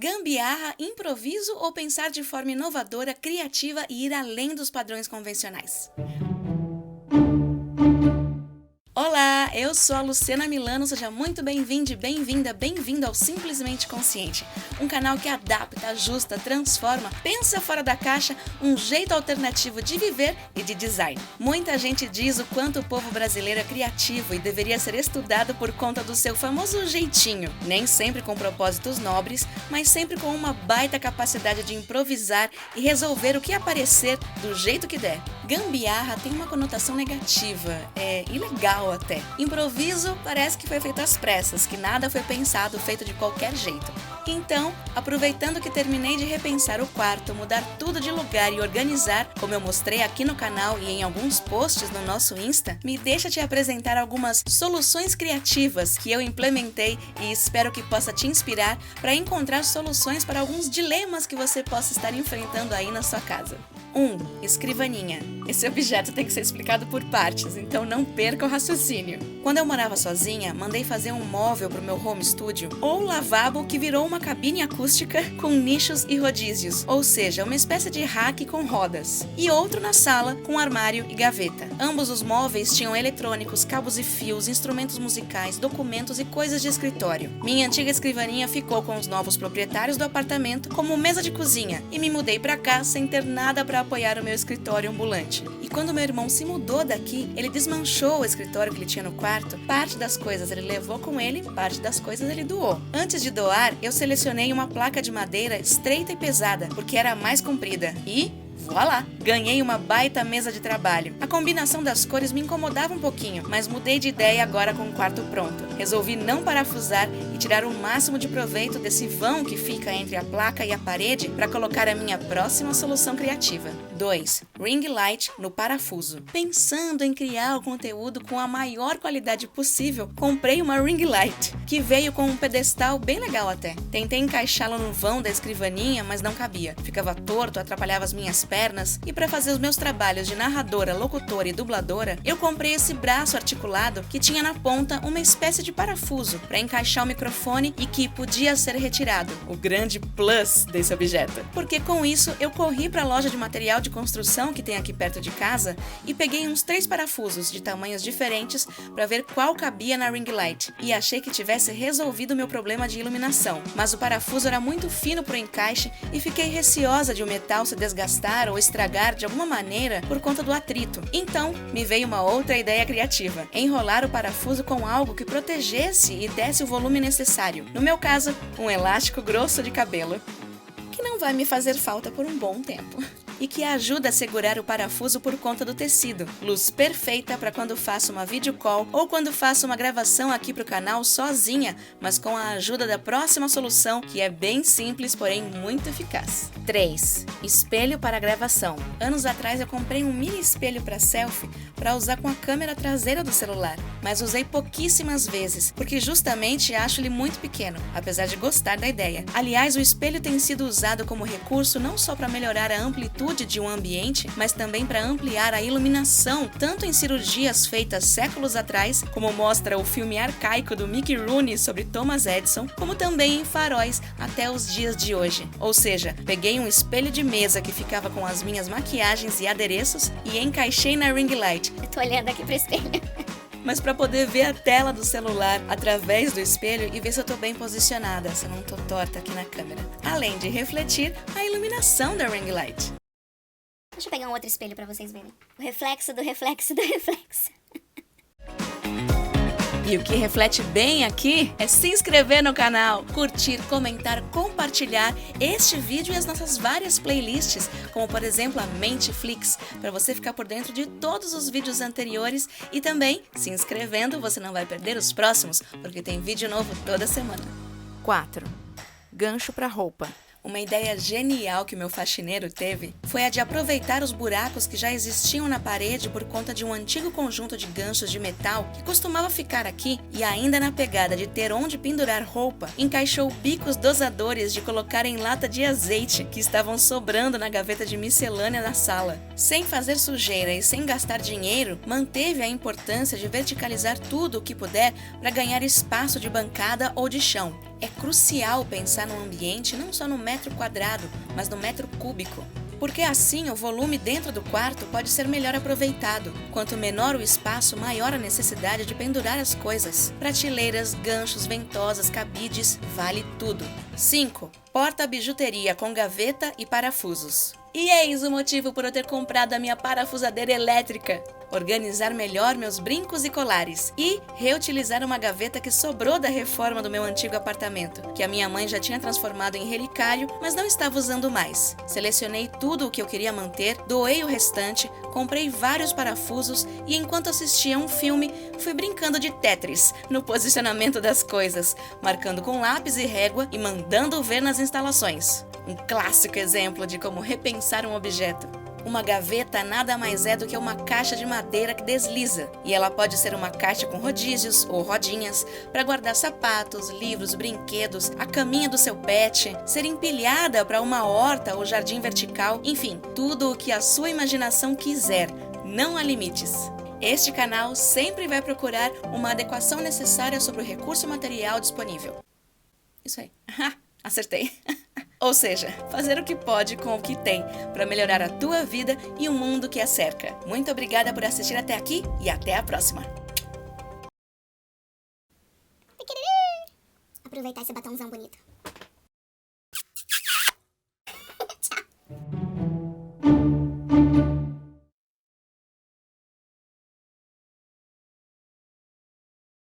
Gambiarra, improviso ou pensar de forma inovadora, criativa e ir além dos padrões convencionais? Olá, eu sou a Luciana Milano, seja muito bem-vindo, bem-vinda, bem-vindo ao Simplesmente Consciente, um canal que adapta, ajusta, transforma, pensa fora da caixa, um jeito alternativo de viver e de design. Muita gente diz o quanto o povo brasileiro é criativo e deveria ser estudado por conta do seu famoso jeitinho, nem sempre com propósitos nobres, mas sempre com uma baita capacidade de improvisar e resolver o que aparecer do jeito que der. Gambiarra tem uma conotação negativa, é ilegal até. Improviso parece que foi feito às pressas, que nada foi pensado, feito de qualquer jeito. Então, aproveitando que terminei de repensar o quarto, mudar tudo de lugar e organizar, como eu mostrei aqui no canal e em alguns posts no nosso Insta, me deixa te apresentar algumas soluções criativas que eu implementei e espero que possa te inspirar para encontrar soluções para alguns dilemas que você possa estar enfrentando aí na sua casa. 1. Escrivaninha. Esse objeto tem que ser explicado por partes, então não perca o raciocínio. Quando eu morava sozinha, mandei fazer um móvel para o meu home studio, ou lavabo que virou uma cabine acústica com nichos e rodízios, ou seja, uma espécie de rack com rodas, e outro na sala com armário e gaveta. Ambos os móveis tinham eletrônicos, cabos e fios, instrumentos musicais, documentos e coisas de escritório. Minha antiga escrivaninha ficou com os novos proprietários do apartamento como mesa de cozinha, e me mudei para cá sem ter nada para apoiar o meu escritório ambulante. E quando meu irmão se mudou daqui, ele desmanchou o escritório que ele tinha no quarto. Parte das coisas ele levou com ele, parte das coisas ele doou. Antes de doar, eu selecionei uma placa de madeira estreita e pesada, porque era a mais comprida. E voilá! Ganhei uma baita mesa de trabalho. A combinação das cores me incomodava um pouquinho, mas mudei de ideia agora com o quarto pronto. Resolvi não parafusar e tirar o máximo de proveito desse vão que fica entre a placa e a parede para colocar a minha próxima solução criativa. 2. Ring light no parafuso. Pensando em criar o conteúdo com a maior qualidade possível, comprei uma ring light, que veio com um pedestal bem legal até. Tentei encaixá-lo no vão da escrivaninha, mas não cabia. Ficava torto, atrapalhava as minhas pernas, e para fazer os meus trabalhos de narradora, locutora e dubladora, eu comprei esse braço articulado que tinha na ponta uma espécie de parafuso para encaixar o microfone e que podia ser retirado. O grande plus desse objeto. Porque com isso eu corri para a loja de material de construção que tem aqui perto de casa e peguei uns 3 parafusos de tamanhos diferentes para ver qual cabia na ring light, e achei que tivesse resolvido o meu problema de iluminação, mas o parafuso era muito fino pro encaixe e fiquei receosa de o metal se desgastar ou estragar de alguma maneira por conta do atrito. Então, me veio uma outra ideia criativa: enrolar o parafuso com algo que protegesse e desse o volume necessário. No meu caso, um elástico grosso de cabelo, que não vai me fazer falta por um bom tempo. E que ajuda a segurar o parafuso por conta do tecido. Luz perfeita para quando faço uma videocall ou quando faço uma gravação aqui pro canal sozinha, mas com a ajuda da próxima solução, que é bem simples, porém muito eficaz. 3. Espelho para gravação. Anos atrás eu comprei um mini espelho para selfie para usar com a câmera traseira do celular, mas usei pouquíssimas vezes, porque justamente acho ele muito pequeno, apesar de gostar da ideia. Aliás, o espelho tem sido usado como recurso não só para melhorar a amplitude de um ambiente, mas também para ampliar a iluminação, tanto em cirurgias feitas séculos atrás, como mostra o filme arcaico do Mickey Rooney sobre Thomas Edison, como também em faróis até os dias de hoje. Ou seja, peguei um espelho de mesa que ficava com as minhas maquiagens e adereços e encaixei na ring light. Eu tô olhando aqui pro espelho. Mas para poder ver a tela do celular através do espelho e ver se eu tô bem posicionada, se eu não tô torta aqui na câmera. Além de refletir a iluminação da ring light. Deixa eu pegar um outro espelho pra vocês verem. O reflexo do reflexo do reflexo. E o que reflete bem aqui é se inscrever no canal, curtir, comentar, compartilhar este vídeo e as nossas várias playlists, como por exemplo a Menteflix, para você ficar por dentro de todos os vídeos anteriores, e também, se inscrevendo, você não vai perder os próximos, porque tem vídeo novo toda semana. 4. Gancho para roupa. Uma ideia genial que o meu faxineiro teve foi a de aproveitar os buracos que já existiam na parede por conta de um antigo conjunto de ganchos de metal que costumava ficar aqui, e ainda na pegada de ter onde pendurar roupa, encaixou bicos dosadores de colocar em lata de azeite que estavam sobrando na gaveta de miscelânea da sala. Sem fazer sujeira e sem gastar dinheiro, manteve a importância de verticalizar tudo o que puder para ganhar espaço de bancada ou de chão. É crucial pensar no ambiente não só no metro quadrado, mas no metro cúbico. Porque assim o volume dentro do quarto pode ser melhor aproveitado. Quanto menor o espaço, maior a necessidade de pendurar as coisas. Prateleiras, ganchos, ventosas, cabides, vale tudo. 5. Porta-bijuteria com gaveta e parafusos. E eis o motivo por eu ter comprado a minha parafusadeira elétrica. Organizar melhor meus brincos e colares e reutilizar uma gaveta que sobrou da reforma do meu antigo apartamento, que a minha mãe já tinha transformado em relicário, mas não estava usando mais. Selecionei tudo o que eu queria manter, doei o restante, comprei vários parafusos e enquanto assistia um filme, fui brincando de Tetris no posicionamento das coisas, marcando com lápis e régua e mandando ver nas instalações. Um clássico exemplo de como repensar um objeto. Uma gaveta nada mais é do que uma caixa de madeira que desliza, e ela pode ser uma caixa com rodízios ou rodinhas para guardar sapatos, livros, brinquedos, a caminha do seu pet, ser empilhada para uma horta ou jardim vertical, enfim, tudo o que a sua imaginação quiser, não há limites. Este canal sempre vai procurar uma adequação necessária sobre o recurso material disponível. Isso aí. Acertei. Ou seja, fazer o que pode com o que tem para melhorar a tua vida e o mundo que a cerca. Muito obrigada por assistir até aqui e até a próxima. Aproveitar esse batomzão bonito.